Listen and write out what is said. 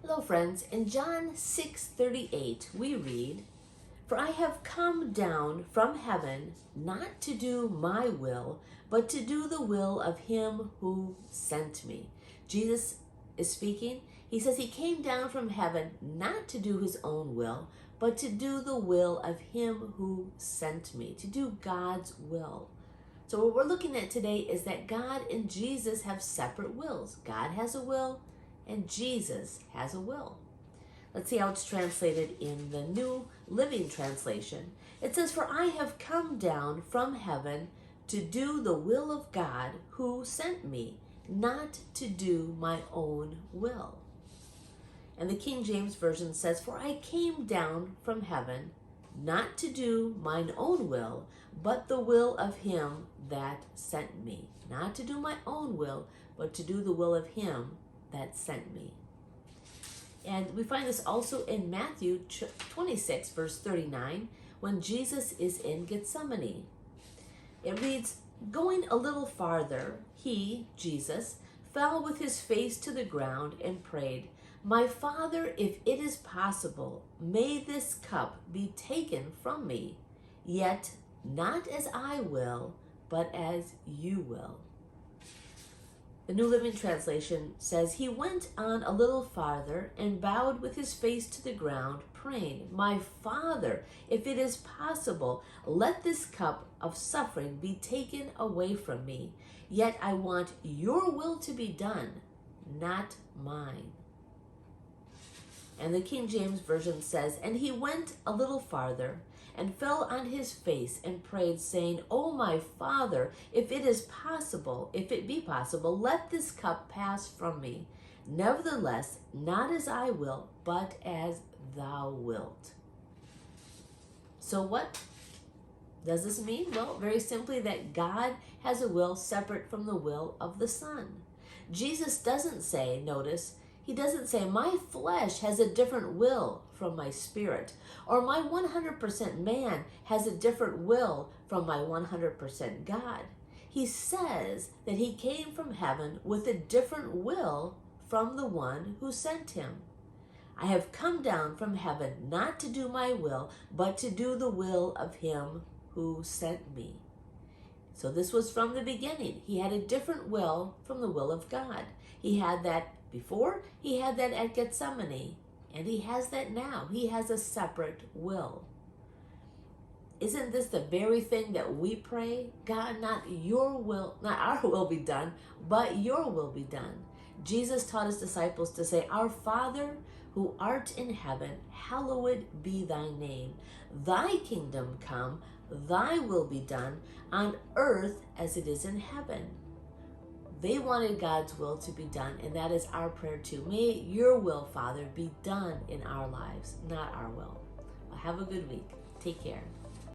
Hello friends, in John 6:38 we read, "For I have come down from heaven not to do my will, but to do the will of him who sent me." Jesus is speaking. He says he came down from heaven not to do his own will, but to do the will of him who sent me, to do God's will. So what we're looking at today is that God and Jesus have separate wills. God has a will, and Jesus has a will. Let's see how it's translated in the New Living Translation. It says, "For I have come down from heaven to do the will of God who sent me, not to do my own will." And the King James Version says, "For I came down from heaven not to do mine own will, but the will of him that sent me." Not to do my own will, but to do the will of him that sent me. And we find this also in Matthew 26, verse 39, when Jesus is in Gethsemane. It reads, "Going a little farther, he, Jesus, fell with his face to the ground and prayed, 'My Father, if it is possible, may this cup be taken from me, yet not as I will, but as you will.'" The New Living Translation says, "He went on a little farther and bowed with his face to the ground, praying, 'My Father, if it is possible, let this cup of suffering be taken away from me. Yet I want your will to be done, not mine.'" And the King James Version says, "And he went a little farther and fell on his face and prayed, saying, 'O my Father, if it be possible, let this cup pass from me. Nevertheless, not as I will, but as thou wilt.'" So what does this mean? Well, very simply that God has a will separate from the will of the Son. Jesus doesn't say, notice, he doesn't say, "My flesh has a different will from my spirit," or "my 100% man has a different will from my 100% God." He says that he came from heaven with a different will from the one who sent him. "I have come down from heaven not to do my will, but to do the will of him who sent me." So this was from the beginning. He had a different will from the will of God. He had that before, he had that at Gethsemane, and he has that now. He has a separate will. Isn't this the very thing that we pray? God, not our will be done, but your will be done. Jesus taught his disciples to say, "Our Father who art in heaven, hallowed be thy name. Thy kingdom come, thy will be done on earth as it is in heaven." They wanted God's will to be done, and that is our prayer too. May your will, Father, be done in our lives, not our will. Well, have a good week. Take care.